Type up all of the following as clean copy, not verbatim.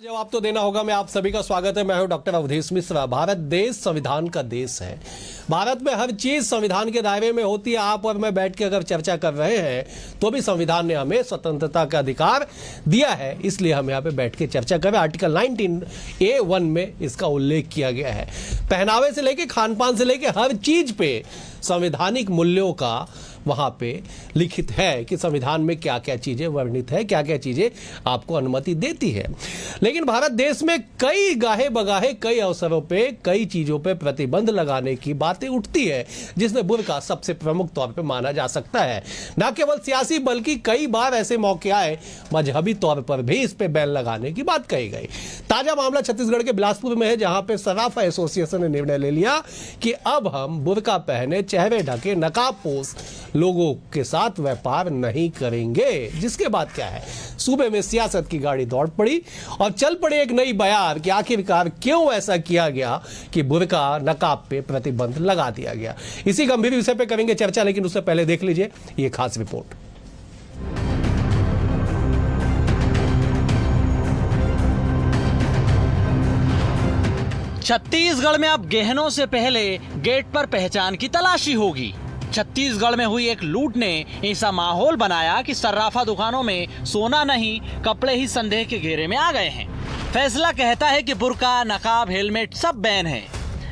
जवाब तो देना होगा। मैं आप सभी का स्वागत है। मैं हूं डॉक्टर अवधेश मिश्रा। भारत देश संविधान का देश है। भारत में हर चीज संविधान के दायरे में होती है। आप और मैं बैठ के अगर चर्चा कर रहे हैं तो भी संविधान ने हमें स्वतंत्रता का अधिकार दिया है, इसलिए हम यहाँ पे बैठ के चर्चा करें। आर्टिकल 19A(1) में इसका उल्लेख किया गया है। पहनावे से लेके खान पान से लेके हर चीज पे संवैधानिक मूल्यों का वहां पे लिखित है कि संविधान में क्या क्या चीजें वर्णित है, क्या क्या चीजें आपको अनुमति देती है। लेकिन भारत देश में कई गाहे बगाहे कई अवसरों पे कई चीजों पे प्रतिबंध लगाने की बातें उठती है, जिसमें बुर्का सबसे प्रमुख तौर पे माना जा सकता है। न केवल सियासी बल्कि कई बार ऐसे मौके आए मजहबी तौर पर भी इस पे बैन लगाने की बात कही गई। ताजा मामला छत्तीसगढ़ के बिलासपुर में है, जहां पे सराफा एसोसिएशन ने निर्णय ले लिया कि अब हम बुर्का पहने, चेहरे ढके, नकाब पोस लोगों के साथ व्यापार नहीं करेंगे। जिसके बाद क्या है, सूबे में सियासत की गाड़ी दौड़ पड़ी और चल पड़े एक नई बयार कि आखिरकार क्यों ऐसा किया गया कि बुर्का नकाब पे प्रतिबंध लगा दिया गया। इसी गंभीर विषय पे करेंगे चर्चा, लेकिन उससे पहले देख लीजिए ये खास रिपोर्ट। छत्तीसगढ़ में अब गहनों से पहले गेट पर पहचान की तलाशी होगी। छत्तीसगढ़ में हुई एक लूट ने ऐसा माहौल बनाया कि सर्राफा दुकानों में सोना नहीं, कपड़े ही संदेह के घेरे में आ गए हैं। फैसला कहता है कि बुर्का, नकाब, हेलमेट सब बैन है,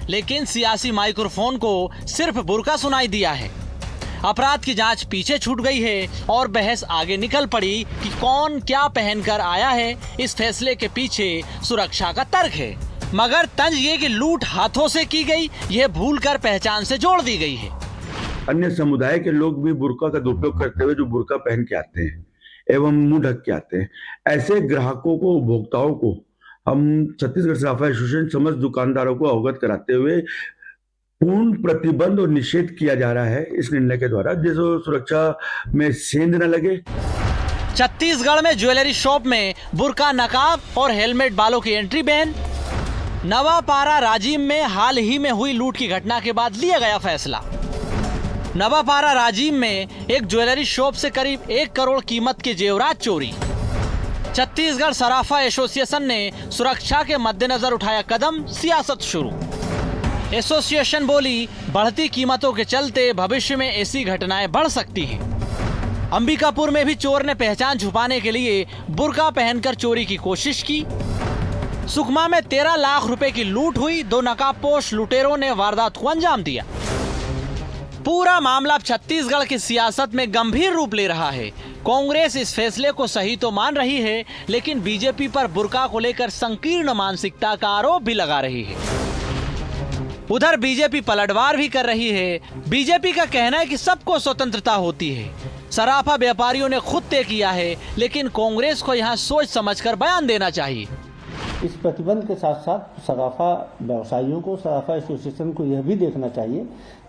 लेकिन सियासी माइक्रोफोन को सिर्फ बुर्का सुनाई दिया है। अपराध की जांच पीछे छूट गई है और बहस आगे निकल पड़ी कि कौन क्या पहनकर आया है। इस फैसले के पीछे सुरक्षा का तर्क है, मगर तंज ये कि लूट हाथों से की गई, यह भूलकर पहचान से जोड़ दी गई है। अन्य समुदाय के लोग भी बुर्का का दुरुपयोग करते हुए जो बुर्का पहन के आते हैं एवं मुंह ढक के आते हैं, ऐसे ग्राहकों को, उपभोक्ताओं को हम छत्तीसगढ़ सराफा एसोसिएशन समस्त दुकानदारों को अवगत कराते हुए पूर्ण प्रतिबंध और निषेध किया जा रहा है इस निर्णय के द्वारा, जिससे सुरक्षा में सेंध न लगे। छत्तीसगढ़ में ज्वेलरी शॉप में बुर्का, नकाब और हेलमेट वालों की एंट्री बैन। नवापारा राजिम में हाल ही में हुई लूट की घटना के बाद लिया गया फैसला। नवापारा राजिम में एक ज्वेलरी शॉप से करीब 1 करोड़ कीमत के जेवरात चोरी। छत्तीसगढ़ सराफा एसोसिएशन ने सुरक्षा के मद्देनजर उठाया कदम, सियासत शुरू। एसोसिएशन बोली, बढ़ती कीमतों के चलते भविष्य में ऐसी घटनाएं बढ़ सकती हैं। अंबिकापुर में भी चोर ने पहचान छुपाने के लिए बुर्का पहनकर चोरी की कोशिश की। सुकमा में 13 लाख रुपए की लूट हुई। 2 नकाबपोश लुटेरों ने वारदात को अंजाम दिया। पूरा मामला अब छत्तीसगढ़ की सियासत में गंभीर रूप ले रहा है। कांग्रेस इस फैसले को सही तो मान रही है, लेकिन बीजेपी पर बुर्का को लेकर संकीर्ण मानसिकता का आरोप भी लगा रही है। उधर बीजेपी पलटवार भी कर रही है। बीजेपी का कहना है कि सबको स्वतंत्रता होती है। सराफा व्यापारियों ने खुद तय किया है, लेकिन कांग्रेस को यहाँ सोच समझकर बयान देना चाहिए। इस प्रतिबंध के साथ साथ सराफा व्यवसायियों को, सराफा एसोसिएशन को यह भी देखना चाहिए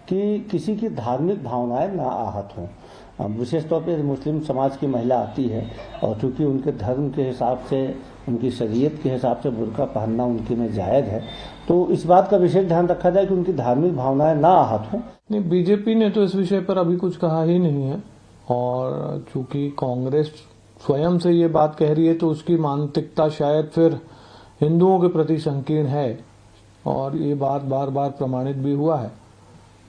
कि किसी की धार्मिक भावनाएं ना आहत हों। विशेष तौर पे मुस्लिम समाज की महिला आती है और चूंकि उनके धर्म के हिसाब से, उनकी शरीयत के हिसाब से बुर्का पहनना उनके में जायज़ है, तो इस बात का विशेष ध्यान रखा जाए कि उनकी धार्मिक भावनाएं ना आहत हों। नहीं, बीजेपी ने तो इस विषय पर अभी कुछ कहा ही नहीं है, और चूंकि कांग्रेस स्वयं से ये बात कह रही है तो उसकी मानसिकता शायद फिर हिंदुओं के प्रति संकीर्ण है, और ये बात बार बार प्रमाणित भी हुआ है।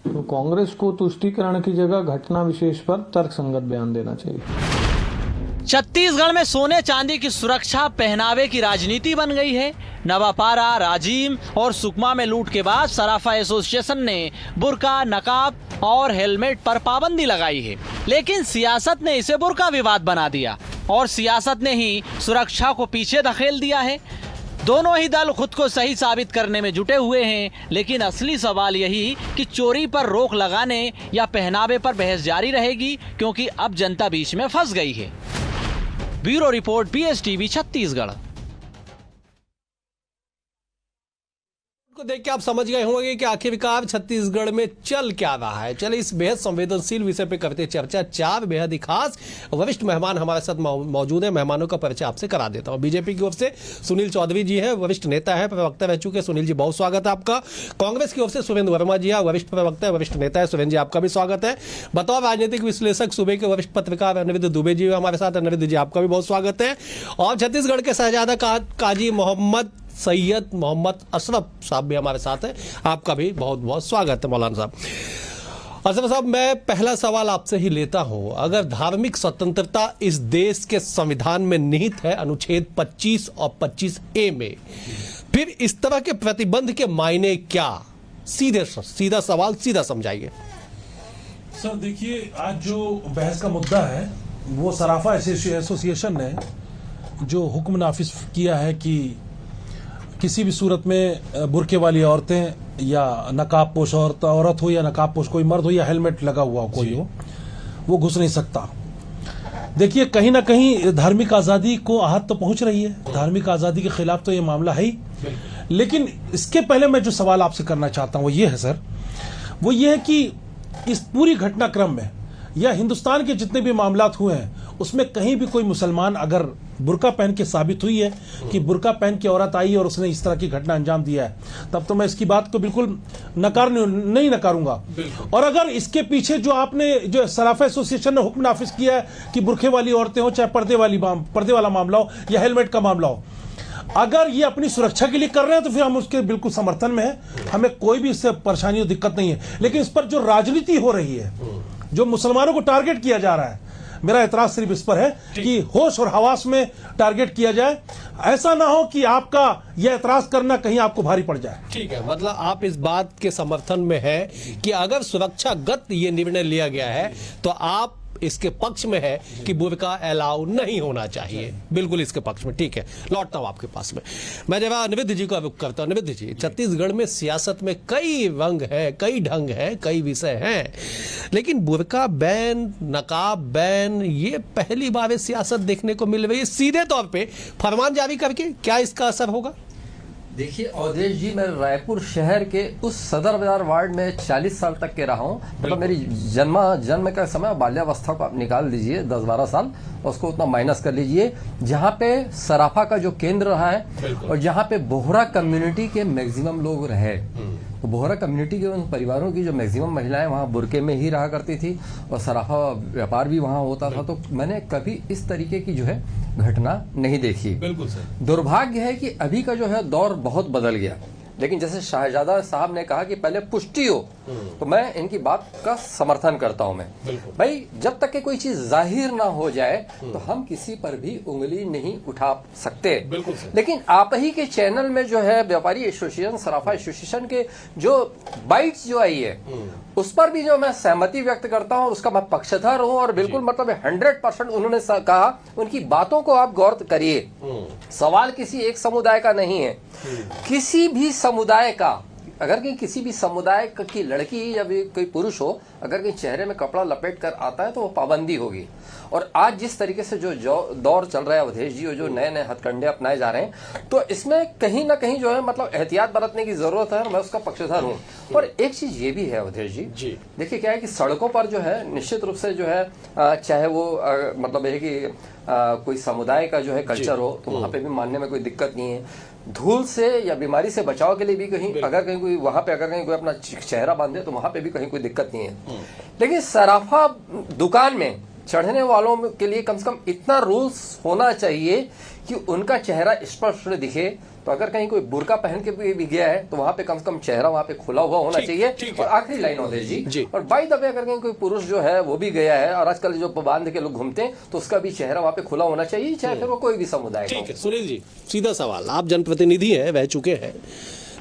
तो कांग्रेस को तुष्टीकरण की जगह घटना विशेष पर तर्कसंगत बयान देना चाहिए। छत्तीसगढ़ में सोने चांदी की सुरक्षा पहनावे की राजनीति बन गई है। नवापारा, राजिम और सुकमा में लूट के बाद सराफा एसोसिएशन ने बुर्का, नकाब और हेलमेट पर पाबंदी लगाई है, लेकिन सियासत ने इसे बुर्का विवाद बना दिया और सियासत ने ही सुरक्षा को पीछे धकेल दिया है। दोनों ही दल खुद को सही साबित करने में जुटे हुए हैं, लेकिन असली सवाल यही कि चोरी पर रोक लगाने या पहनावे पर बहस जारी रहेगी, क्योंकि अब जनता बीच में फंस गई है। Bureau report, BSTV Chhattisgarh. को देख के आप समझ गए होंगे कि आखिरकार छत्तीसगढ़ में चल क्या रहा है। चलिए इस बेहद संवेदनशील विषय पे करते चर्चा। 4 बेहद ही खास वरिष्ठ मेहमान हमारे साथ मौजूद है। मेहमानों का परिचय आपसे करा देता हूं। बीजेपी की ओर से सुनील चौधरी जी हैं, वरिष्ठ नेता है, प्रवक्ता रह चुके। सुनील जी बहुत स्वागत है आपका। कांग्रेस की ओर से सुरेंद्र वर्मा जी है, वरिष्ठ प्रवक्ता है, वरिष्ठ नेता है। सुरेंद्र जी आपका भी स्वागत है। बतौर राजनीतिक विश्लेषक सूबे के वरिष्ठ पत्रकार अनिरुद्ध दुबे जी हमारे साथ। अनिरुद्ध जी आपका भी बहुत स्वागत है। और छत्तीसगढ़ के शहजादा काजी मोहम्मद सैयद मोहम्मद अशरफ साहब भी हमारे साथ हैं। आपका भी बहुत बहुत स्वागत है मौलाना साहब। अशरफ साहब, मैं पहला सवाल आपसे ही लेता हूं। अगर धार्मिक स्वतंत्रता इस देश के संविधान में निहित है अनुच्छेद 25 और 25A में, फिर इस तरह के प्रतिबंध के मायने क्या? सीधा सवाल सीधा समझाइए। सर देखिए, आज जो बहस का मुद्दा है वो सराफा एसोसिएशन ने जो हुक्म नाफिज किया है कि किसी भी सूरत में बुरके वाली औरतें या नकाब पोश औरत हो या नकाब पोश कोई मर्द हो या हेलमेट लगा हुआ हो कोई हो, वो घुस नहीं सकता। देखिए, कहीं ना कहीं धार्मिक आज़ादी को आहत तो पहुंच रही है। धार्मिक आज़ादी के खिलाफ तो ये मामला है ही। लेकिन इसके पहले मैं जो सवाल आपसे करना चाहता हूं वो ये है सर, वो ये है कि इस पूरी घटनाक्रम में या हिंदुस्तान के जितने भी मामलात हुए हैं उसमें कहीं भी कोई मुसलमान अगर बुर्का पहन के साबित हुई है कि बुर्का पहन के औरत आई और उसने इस तरह की घटना अंजाम दिया है, तब तो मैं इसकी बात को बिल्कुल नहीं नकारूंगा। और अगर इसके पीछे जो आपने जो सराफा एसोसिएशन ने हुक्म नाफिज किया है कि बुरखे वाली औरतें हो, चाहे पर्दे वाला मामला हो या हेलमेट का मामला हो, अगर ये अपनी सुरक्षा के लिए कर रहे हैं तो फिर हम उसके बिल्कुल समर्थन में हैं। हमें कोई भी इससे परेशानी और दिक्कत नहीं है। लेकिन इस पर जो राजनीति हो रही है, जो मुसलमानों को टारगेट किया जा रहा है, मेरा एतराज सिर्फ इस पर है कि होश और हवास में टारगेट किया जाए। ऐसा ना हो कि आपका यह एतराज करना कहीं आपको भारी पड़ जाए। ठीक है, मतलब आप इस बात के समर्थन में है कि अगर सुरक्षागत ये निर्णय लिया गया है तो आप इसके पक्ष में है कि बुर्का अलाउ नहीं होना चाहिए। बिल्कुल इसके पक्ष में। ठीक है, लौटता हूं आपके पास में। मैं जब अनिरुद्ध जी को रुख करता हूं। अनिरुद्ध जी, छत्तीसगढ़ में सियासत में कई रंग है, कई ढंग है, कई विषय हैं, लेकिन बुर्का बैन, नकाब बैन, ये पहली बार सियासत देखने को मिल रही है सीधे तौर पे फरमान जारी करके। क्या इसका असर होगा? देखिए अवधेश जी, मैं रायपुर शहर के उस सदर बाजार वार्ड में 40 साल तक के रहा हूँ। मतलब मेरी जन्म का समय बाल्यावस्था को आप निकाल दीजिए 10-12 साल, उसको उतना माइनस कर लीजिए, जहाँ पे सराफा का जो केंद्र रहा है और जहाँ पे बोहरा कम्युनिटी के मैक्सिमम लोग रहे। तो बोहरा कम्युनिटी के उन परिवारों की जो मैक्सिमम महिलाएं वहाँ बुरके में ही रहा करती थी और सराफा व्यापार भी वहाँ होता था। तो मैंने कभी इस तरीके की जो है घटना नहीं देखी। बिल्कुल सर। दुर्भाग्य है कि अभी का जो है दौर बहुत बदल गया। लेकिन जैसे शाहजादा साहब ने कहा कि पहले पुष्टि हो, तो मैं इनकी बात का समर्थन करता हूं। मैं भाई, जब तक कि कोई चीज जाहिर ना हो जाए तो हम किसी पर भी उंगली नहीं उठा सकते। लेकिन आप ही के चैनल में जो है व्यापारी एसोसिएशन, सराफा एसोसिएशन के जो बाइट्स जो आई है उस पर भी जो मैं सहमति व्यक्त करता हूं, उसका मैं पक्षधर हूं। और बिल्कुल मतलब 100% उन्होंने कहा, उनकी बातों को आप गौर करिए। सवाल किसी एक समुदाय का नहीं है, किसी भी समुदाय का। अगर कहीं किसी भी समुदाय की लड़की या भी कोई पुरुष हो, अगर कहीं चेहरे में कपड़ा लपेट कर आता है तो वो पाबंदी होगी। और आज जिस तरीके से जो दौर चल रहा है अवधेश जी, और जो नए नए हथकंडे अपनाए जा रहे हैं, तो इसमें कहीं ना कहीं जो है मतलब एहतियात बरतने की जरूरत है और मैं उसका पक्षधर हूँ। और एक चीज ये भी है अवधेश जी, देखिए क्या है कि सड़कों पर जो है निश्चित रूप से जो है चाहे वो मतलब है कि कोई समुदाय का जो है कल्चर हो तो वहां पे भी मानने में कोई दिक्कत नहीं है। धूल से या बीमारी से बचाव के लिए भी कहीं अगर कहीं कोई वहां पे अगर कहीं कोई अपना चेहरा बांधे तो वहां पे भी कहीं कोई दिक्कत नहीं है। लेकिन सराफा दुकान में चढ़ने वालों के लिए कम से कम इतना रूल्स होना चाहिए कि उनका चेहरा स्पष्ट दिखे। तो अगर कहीं कोई बुर्का पहन के भी गया है तो वहां पे कम से कम चेहरा वहां पे खुला हुआ होना चाहिए। और आखिरी लाइन अवधेश जी, और बाई द वे अगर कहीं कोई पुरुष जो है वो भी गया है और आजकल जो बांध के लोग घूमते हैं तो उसका भी चेहरा वहां पे खुला होना चाहिए, चाहे फिर वो कोई भी समुदाय। ठीक है सुनील जी, सीधा सवाल। आप जनप्रतिनिधि हैं, रह चुके हैं,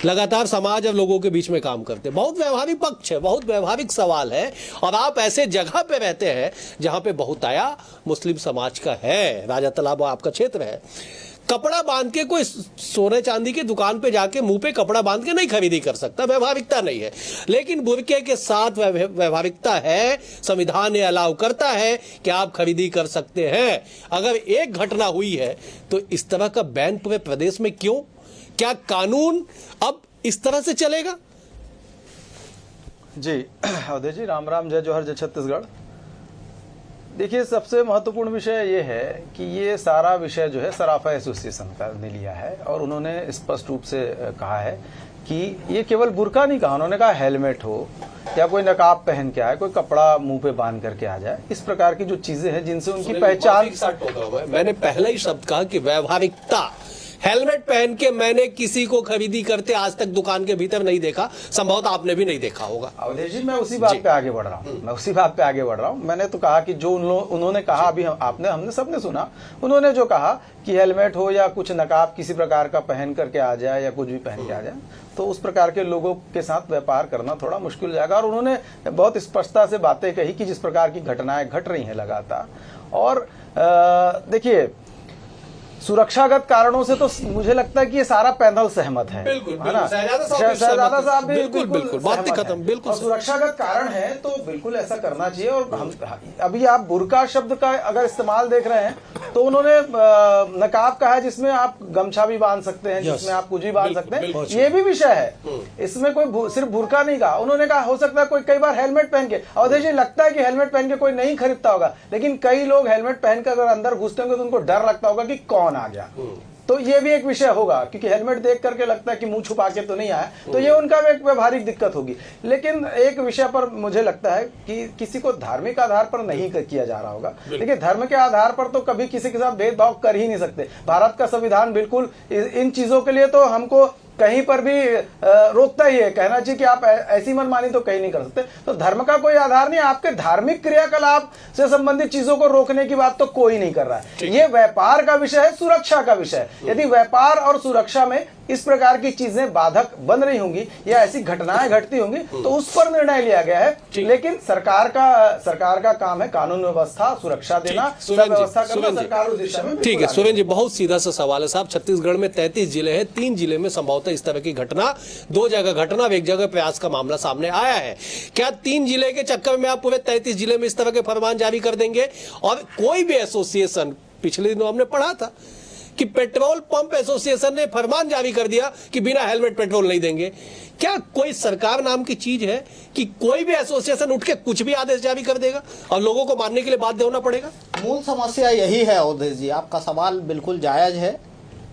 लगातार समाज और लोगों के बीच में काम करते हैं, बहुत व्यवहारिक पक्ष है, बहुत व्यवहारिक सवाल है, और आप ऐसे जगह पे रहते हैं जहां पे बहुताया मुस्लिम समाज का है, राजा तालाब आपका क्षेत्र है। कपड़ा बांध के कोई सोने चांदी की दुकान पे जाके मुंह पे कपड़ा बांध के नहीं खरीदी कर सकता, व्यवहारिकता नहीं है। लेकिन बुर्के के साथ व्यवहारिकता है, संविधान ये अलाउ करता है कि आप खरीदी कर सकते हैं। अगर एक घटना हुई है तो इस तरह का बैन पूरे प्रदेश में क्यों? क्या कानून अब इस तरह से चलेगा? जी अवधेश जी, राम राम, जय जोहर, जय छत्तीसगढ़। देखिए, सबसे महत्वपूर्ण विषय ये है कि ये सारा विषय जो है सराफा एसोसिएशन का ने लिया है और उन्होंने स्पष्ट रूप से कहा है कि ये केवल बुर्का नहीं कहा, उन्होंने कहा हेलमेट हो या कोई नकाब पहन के आए, कोई कपड़ा मुंह पे बांध करके आ जाए, इस प्रकार की जो चीजें हैं जिनसे उनकी पहचान। मैंने पहला ही शब्द कहा कि व्यवहारिकता। हेलमेट पहन के मैंने किसी को खरीदी करते आज तक दुकान के भीतर नहीं देखा, संभवतः आपने भी नहीं देखा होगा। अवधेश जी, मैं उसी बात पे आगे बढ़ रहा हूँ, मैंने तो कहा कि जो उन्होंने कहा, अभी हमने सबने सुना, उन्होंने जो कहा कि हेलमेट हो या कुछ नकाब किसी प्रकार का पहन करके आ जाए या कुछ भी पहन के आ जाए, तो उस प्रकार के लोगों के साथ व्यापार करना थोड़ा मुश्किल हो जाएगा। और उन्होंने बहुत स्पष्टता से बातें कही कि जिस प्रकार की घटनाएं घट रही हैं लगातार, और देखिए, सुरक्षागत कारणों से तो मुझे लगता है कि ये सारा पैनल सहमत है, है ना? शहजादा साहब भी बिल्कुल बात खत्म, बिल्कुल सुरक्षागत कारण है तो बिल्कुल ऐसा करना चाहिए। और हम अभी आप बुर्का शब्द का अगर इस्तेमाल देख रहे हैं तो उन्होंने नकाब कहा है जिसमें आप गमछा भी बांध सकते हैं, जिसमें आप कुछ भी बांध सकते हैं, ये भी विषय है। इसमें कोई सिर्फ बुर्का नहीं कहा, उन्होंने कहा हो सकता है कोई कई बार हेलमेट पहन के, अवधेश जी लगता है कि हेलमेट पहन के कोई नहीं खरीदता होगा, लेकिन कई लोग हेलमेट पहनकर अगर अंदर घुसते होंगे तो उनको डर लगता होगा कि कौन आ गया, तो ये भी एक विषय होगा, क्योंकि हेलमेट देख करके लगता है कि मुंह छुपा के तो नहीं आया, तो ये उनका भी एक व्यवहारिक दिक्कत होगी। लेकिन एक विषय पर मुझे लगता है कि किसी को धार्मिक आधार पर नहीं किया जा रहा होगा। देखिए, धर्म के आधार पर तो कभी किसी के साथ भेदभाव कर ही नहीं सकते। भारत का संविधान बिल्कुल इन चीजों के लिए तो हमको कहीं पर भी रोकता ही है, कहना चाहिए कि आप ऐसी मनमानी तो कहीं नहीं कर सकते। तो धर्म का कोई आधार नहीं, आपके धार्मिक क्रियाकलाप से संबंधित चीजों को रोकने की बात तो कोई नहीं कर रहा है। ये व्यापार का विषय है, सुरक्षा का विषय है। यदि व्यापार और सुरक्षा में इस प्रकार की चीजें बाधक बन रही होंगी या ऐसी घटनाएं घटती होंगी तो उस पर निर्णय लिया गया है। लेकिन सरकार का काम है कानून व्यवस्था, सुरक्षा देना, व्यवस्था करना, सरकार उस दिशा में। ठीक है सुरेंद्र जी, बहुत सीधा सा सवाल है साहब। छत्तीसगढ़ में 33 जिले हैं, 3 जिले में संभवतः इस तरह की घटना, 2 जगह घटना और 1 जगह प्रयास का मामला सामने आया है। क्या 3 जिले के चक्कर में आप पूरे 33 जिले में इस तरह के फरमान जारी कर देंगे? और कोई भी एसोसिएशन, पिछले दिनों हमने पढ़ा था कि पेट्रोल पंप एसोसिएशन ने फरमान जारी कर दिया कि बिना हेलमेट पेट्रोल नहीं देंगे। क्या कोई सरकार नाम की चीज है कि कोई भी एसोसिएशन उठ के कुछ भी आदेश जारी कर देगा और लोगों को मानने के लिए बाध्य होना पड़ेगा? मूल समस्या यही है अवधेश जी, आपका सवाल बिल्कुल जायज है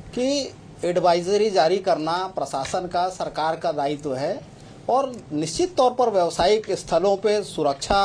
कि एडवाइजरी जारी करना प्रशासन का, सरकार का दायित्व है और निश्चित तौर पर व्यावसायिक स्थलों पे सुरक्षा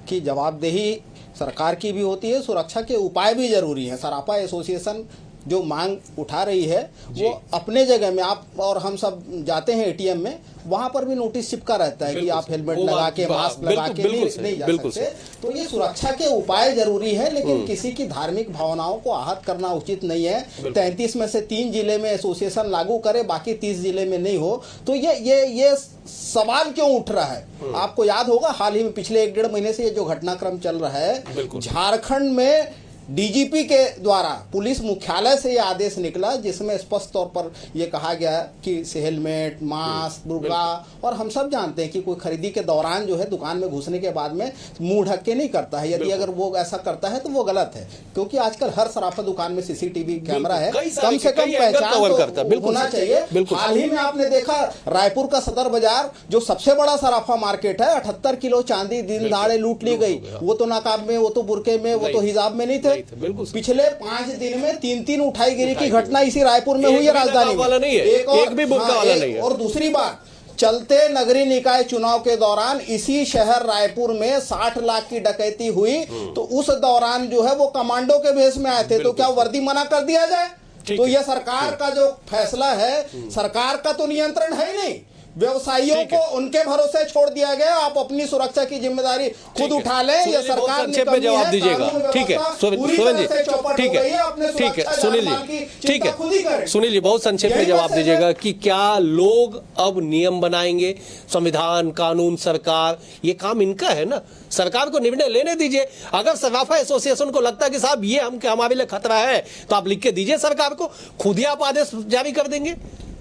की जवाबदेही सरकार की भी होती है, सुरक्षा के उपाय भी जरूरी है। सराफा एसोसिएशन जो मांग उठा रही है वो अपने जगह में, आप और हम सब जाते हैं एटीएम में, वहां पर भी नोटिस चिपका रहता है कि आप हेलमेट लगा के, मास्क लगा के नहीं जा सकते। तो ये सुरक्षा के उपाय जरूरी है, लेकिन किसी की धार्मिक भावनाओं को आहत करना उचित नहीं है। 33 में से 3 जिले में एसोसिएशन लागू करे, बाकी 30 जिले में नहीं हो, तो ये सवाल क्यों उठ रहा है? आपको याद होगा हाल ही में पिछले 1-1.5 महीने से ये जो घटनाक्रम चल रहा है, झारखंड में डीजीपी के द्वारा पुलिस मुख्यालय से यह आदेश निकला जिसमें स्पष्ट तौर पर यह कहा गया कि हेलमेट, मास्क, बुर्का, और हम सब जानते हैं कि कोई खरीदी के दौरान जो है दुकान में घुसने के बाद में मुंह ढक के नहीं करता है। यदि अगर वो ऐसा करता है तो वो गलत है, क्योंकि आजकल हर सराफा दुकान में सीसीटीवी कैमरा है, कम से कम पहचान तो होना चाहिए। हाल ही में आपने देखा रायपुर का सदर बाजार जो सबसे बड़ा सराफा मार्केट है, 78 किलो चांदी दिन दहाड़े लूट ली गई। वो तो नकाब में, वो तो बुरके में, वो तो हिजाब में नहीं थे। पिछले 5 दिन में 3 उठाईगिरी की घटना इसी रायपुर में हुई है, राजधानी में। एक भी बुर्का वाला नहीं है। और दूसरी बात, चलते नगरीय निकाय चुनाव के दौरान इसी शहर रायपुर में 60 लाख की डकैती हुई, तो उस दौरान जो है वो कमांडो के भेष में आए थे, तो क्या वर्दी मना कर दिया जाए? तो यह सरकार का जो फैसला है, सरकार का तो नियंत्रण है ही नहीं, व्यवसायियों को उनके भरोसे छोड़ दिया गया। आप अपनी सुरक्षा की जिम्मेदारी खुद उठा लें, ये सरकार संक्षेप में जवाब दीजिएगा। ठीक है सुनील जी, ठीक है सुनील जी, ठीक है सुनील जी, बहुत संक्षेप में जवाब दीजिएगा कि क्या लोग अब नियम बनाएंगे? संविधान, कानून, सरकार, ये काम इनका है ना, सरकार को निर्णय लेने दीजिए। अगर सराफा एसोसिएशन को लगता है कि साहब ये हमारे लिए खतरा है, तो आप लिख के दीजिए सरकार को, खुद ही आप आदेश जारी कर देंगे,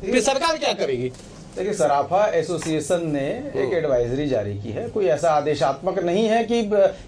फिर सरकार क्या करेगी? देखिए, सराफा एसोसिएशन ने एक एडवाइजरी जारी की है, कोई ऐसा आदेशात्मक नहीं है कि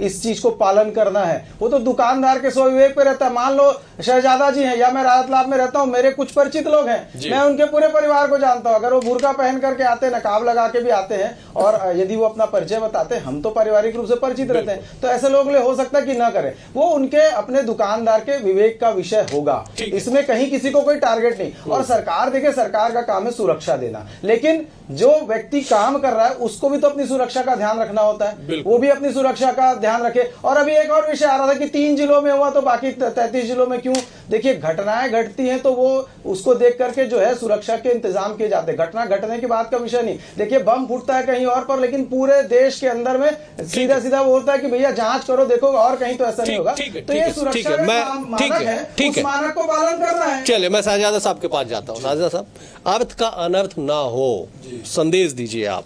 इस चीज को पालन करना है। वो तो दुकानदार के स्वविवेक पे रहता है। मान लो शहजादा जी हैं या मैं राहतलाब में रहता हूँ, मेरे कुछ परिचित लोग हैं, मैं उनके पूरे परिवार को जानता हूँ। अगर वो बुर्का पहन करके आते हैं, नकाब लगा के भी आते हैं, और यदि वो अपना परिचय बताते हैं, हम तो पारिवारिक रूप से परिचित रहते हैं, तो ऐसे लोग हो सकता है कि ना करें। वो उनके अपने दुकानदार के विवेक का विषय होगा, इसमें कहीं किसी को कोई टारगेट नहीं। और सरकार, देखिए, सरकार का काम है सुरक्षा देना, लेकिन जो व्यक्ति काम कर रहा है उसको भी तो अपनी सुरक्षा का ध्यान रखना होता है, वो भी अपनी सुरक्षा का ध्यान रखे। और अभी एक और विषय आ रहा था कि 3 जिलों में हुआ तो बाकी 33 जिलों में क्यों? देखिए, घटनाएं घटती हैं तो वो उसको देख करके जो है सुरक्षा के इंतजाम किए जाते हैं। घटना घटने की बात का विषय नहीं। देखिए, बम फूटता है कहीं और पर, लेकिन पूरे देश के अंदर में सीधा सीधा वो होता है कि भैया जांच करो, देखो, और कहीं तो ऐसा नहीं होगा। तो ये सुरक्षा का मानक है, उस मानक को पालन करना है। चलिए, मैं शहजादा साहब के पास जाता हूँ। शहजादा साहब, अर्थ का अनर्थ ना हो, संदेश दीजिए आप।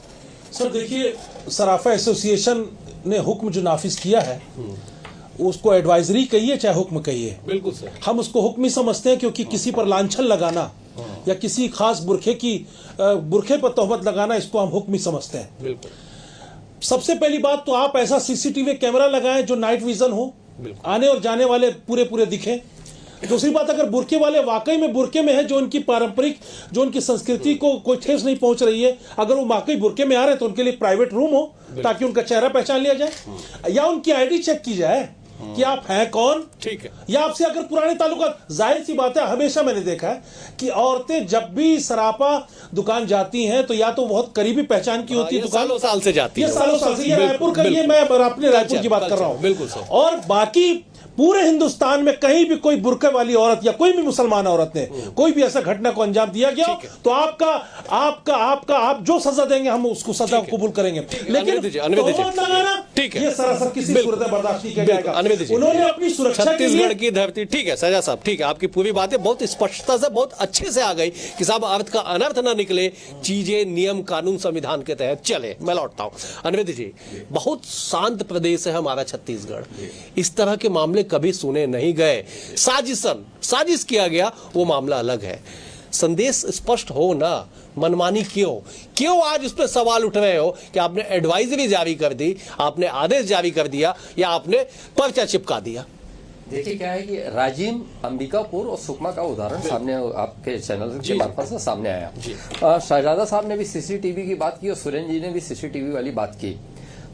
सर देखिए, सराफा एसोसिएशन ने हुक्म जो नाफिज किया है, उसको एडवाइजरी कहिए चाहे हुक्म कहिए, बिल्कुल सर, हम उसको हुक्म ही समझते हैं, क्योंकि किसी पर लांछन लगाना या किसी खास बुरखे पर तोहमत लगाना, इसको हम हुक्म ही समझते हैं। बिल्कुल। सबसे पहली बात तो आप ऐसा सीसीटीवी कैमरा लगाएं जो नाइट विजन हो, आने और जाने वाले पूरे दिखें। दूसरी बात, अगर बुरके वाले वाकई में बुरके में है, जो उनकी पारंपरिक, जो उनकी संस्कृति को कोई ठेस नहीं पहुंच रही है, अगर वो वाकई बुरके में आ रहे हैं तो उनके लिए प्राइवेट रूम हो, ताकि उनका चेहरा पहचान लिया जाए, या उनकी आईडी चेक की जाए कि आप हैं कौन। ठीक है। या आपसे अगर पुराने ताल्लुकात, जाहिर सी बात है, हमेशा मैंने देखा है कि औरतें जब भी सरापा दुकान जाती हैं तो या तो बहुत करीबी पहचान की होती है दुकान, सालों साल से जाती है, सालों साल से। ये रायपुर का, ये मैं अपने रायपुर की बात कर रहा हूँ। बिल्कुल सर। और बाकी पूरे हिंदुस्तान में कहीं भी कोई बुरके वाली औरत या कोई भी मुसलमान औरत ने कोई भी ऐसा घटना को अंजाम दिया गया, तो आप जो सजा देंगे हम उसको सजा कबूल करेंगे। लेकिन तोहमत लगाना, ठीक है, ये सरासर किसी सूरत में बर्दाश्त नहीं किया जाएगा। उन्होंने अपनी सुरक्षा के लिए, छत्तीसगढ़ की धरती। ठीक है सजा साहब, ठीक है, आपकी पूरी बातें बहुत स्पष्टता से, बहुत अच्छे से आ गई कि साहब अर्थ का अनर्थ ना निकले, चीजें नियम कानून संविधान के तहत चले। मैं लौटता हूं अनवित जी, बहुत शांत प्रदेश है हमारा छत्तीसगढ़, इस तरह के मामले कभी सुने नहीं गए। साजिश किया गया, वो मामला अलग है। संदेश स्पष्ट हो ना, मनमानी क्यों आज उस पर सवाल उठ रहे हो कि आपने एडवाइजरी जारी कर दी, आपने आदेश जारी कर दिया, या आपने पर्चा चिपका दिया? देखिए, क्या है कि राजिम, अंबिकापुर और सुकमा का उदाहरण सामने आपके चैनल के मार्फत से सामने आया। शहजादा साहब ने भी सीसीटीवी की बात की और सुरेंद्र जी ने भी सीसीटीवी वाली बात की।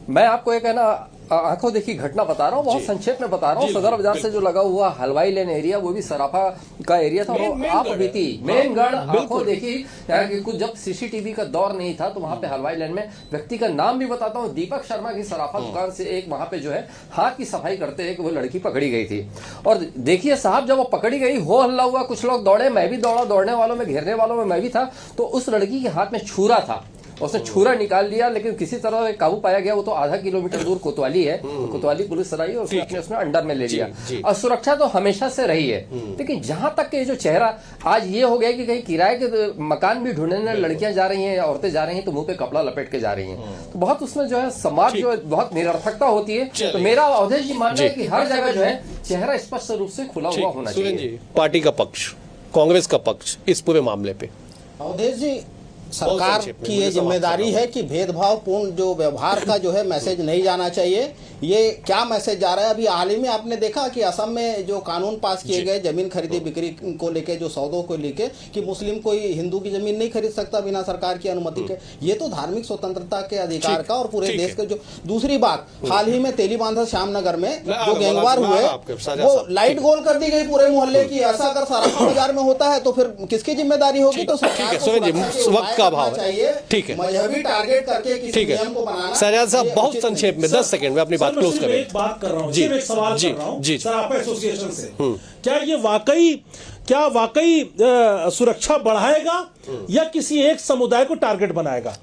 मैं आपको एक है ना आंखों देखी घटना बता रहा हूँ, बहुत संक्षेप में बता रहा हूँ। सदर बाजार से जो लगा हुआ हलवाई लेन एरिया, वो भी सराफा का एरिया था, और आप बीती मेनगढ़ आंखों देखी कुछ, जब सीसीटीवी का दौर नहीं था, तो वहां पे हलवाई लेन में, व्यक्ति का नाम भी बताता हूँ, दीपक शर्मा की सराफा दुकान से एक वहां पे जो है हाथ की सफाई करते हैं कि वो लड़की पकड़ी गई थी। और देखिए साहब, जब वो पकड़ी गई, हो हल्ला हुआ, कुछ लोग दौड़े, मैं भी दौड़ा, दौड़ने वालों में, घेरने वालों में मैं भी था। तो उस लड़की के हाथ में छुरा था, उसने छुरा निकाल लिया, लेकिन किसी तरह काबू पाया गया। वो तो आधा किलोमीटर दूर कोतवाली है, कोतवाली पुलिस आई और उसने अंडर में ले लिया। और सुरक्षा तो हमेशा से रही है, लेकिन जहां तक के जो चेहरा आज ये हो गया कि कहीं किराए के मकान भी ढूंढने लड़कियां जा रही हैं, औरतें जा रही हैं, तो मुंह पे कपड़ा लपेट के जा रही हैं, तो बहुत उसमें जो है समाज जो बहुत निरर्थकता होती है। तो मेरा अवधेश जी मानना है कि हर जगह जो है चेहरा स्पष्ट रूप से खुला हुआ होना चाहिए। पार्टी का पक्ष, कांग्रेस का पक्ष इस पूरे मामले पे? अवधेश जी, सरकार की ये जिम्मेदारी है कि भेदभावपूर्ण जो व्यवहार का जो है मैसेज नहीं जाना चाहिए। ये क्या मैसेज जा रहा है? अभी हाल ही में आपने देखा कि असम में जो कानून पास किए गए जमीन खरीदी बिक्री को लेके, जो सौदों को लेके, कि मुस्लिम कोई हिंदू की जमीन नहीं खरीद सकता बिना सरकार की अनुमति के। ये तो धार्मिक स्वतंत्रता के अधिकार का और पूरे देश के जो। दूसरी बात, हाल ही में तेलीबांधा श्यामनगर में जो गैंगवार हुए, वो लाइट गोल कर दी गई पूरे मोहल्ले की। ऐसा अगर सराफा बाजार में होता है तो फिर किसकी जिम्मेदारी होगी? तो सरकार का भाव चाहिए, ठीक है, मजहबी टारगेट करके किसी नियम को बनाना। शहजाद साहब, बहुत संक्षेप में 10 सेकंड में अपनी बात क्लोज करें। एक बात कर रहा हूं, सिर्फ एक सवाल कर रहा हूं सराफा एसोसिएशन से, क्या ये वाकई सुरक्षा बढ़ाएगा या किसी एक समुदाय को टारगेट बनाएगा?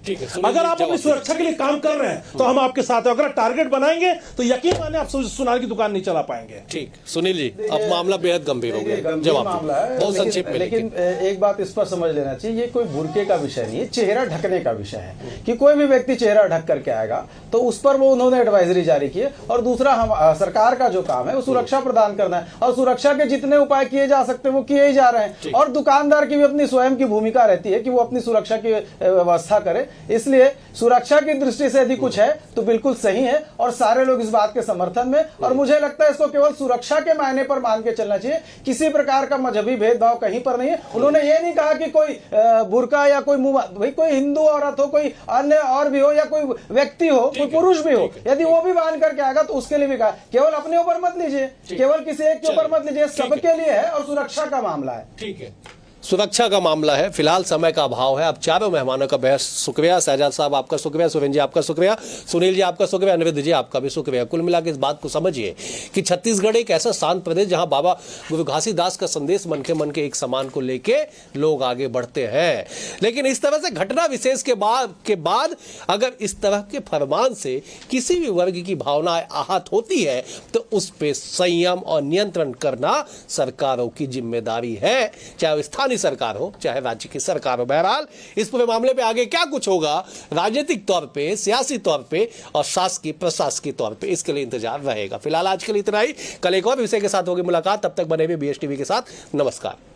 अगर आप अपनी सुरक्षा के लिए काम कर रहे हैं तो हम आपके साथ हैं, अगर टारगेट बनाएंगे तो यकीन माने आप सुनार की दुकान नहीं चला पाएंगे। ठीक, सुनील जी, अब मामला बेहद गंभीर हो गया, जवाब मामला है, बहुत संक्षेप में। लेकिन एक बात इस पर समझ लेना चाहिए, ये कोई बुरके का विषय नहीं है, चेहरा ढकने का विषय है कि कोई भी व्यक्ति चेहरा ढक करके आएगा तो उस पर वो उन्होंने एडवाइजरी जारी की है। और दूसरा, हम सरकार का जो काम है वो सुरक्षा प्रदान करना है, और सुरक्षा के जितने उपाय किए जा सकते हैं वो किए यही जा रहे हैं। और दुकानदार की भी अपनी स्वयं की भूमिका रहती है कि वो अपनी सुरक्षा की व्यवस्था करे। इसलिए सुरक्षा की दृष्टि से यदि कुछ है तो बिल्कुल सही है और सारे लोग इस बात के समर्थन में। और मुझे लगता है इसको केवल सुरक्षा के मायने पर मान के चलना चाहिए, किसी प्रकार का मजहबी भेदभाव कहीं पर नहीं है। उन्होंने ये नहीं कहा कि कोई बुर्का या कोई मुंह, भाई कोई हिंदू औरत हो, कोई अन्य और भी हो, या कोई व्यक्ति हो, कोई पुरुष भी हो, यदि वो भी बांध करके आएगा तो उसके लिए भी कहा, केवल अपने ऊपर मत लीजिए, केवल किसी एक के ऊपर मत लीजिए, सबके लिए है और सुरक्षा का मामला है। ठीक है, सुरक्षा का मामला है। फिलहाल समय का अभाव है। अब चारों मेहमानों का बेहद शुक्रिया। शहजाद साहब आपका शुक्रिया, सुरेंद्र जी आपका शुक्रिया, सुनील जी आपका शुक्रिया, अनिरुद्ध जी आपका भी शुक्रिया। कुल मिला के इस बात को समझिए कि छत्तीसगढ़ एक ऐसा शांत प्रदेश जहां बाबा गुरु घासीदास का संदेश मन के एक समान को लेके लोग आगे बढ़ते हैं। लेकिन इस तरह से घटना विशेष के बाद अगर इस तरह के फरमान से किसी भी वर्ग की भावनाएं आहत होती है तो उस पर संयम और नियंत्रण करना सरकारों की जिम्मेदारी है, चाहे वो स्थानीय सरकार हो चाहे राज्य की सरकार हो। बहरहाल इस पूरे मामले पे आगे क्या कुछ होगा राजनीतिक तौर पे, सियासी तौर पे और शासकीय प्रशासकीय तौर पे, इसके लिए इंतजार रहेगा। फिलहाल आज के लिए इतना ही। कल एक और विषय के साथ होगी मुलाकात। तब तक बने हुए BSTV के साथ। नमस्कार।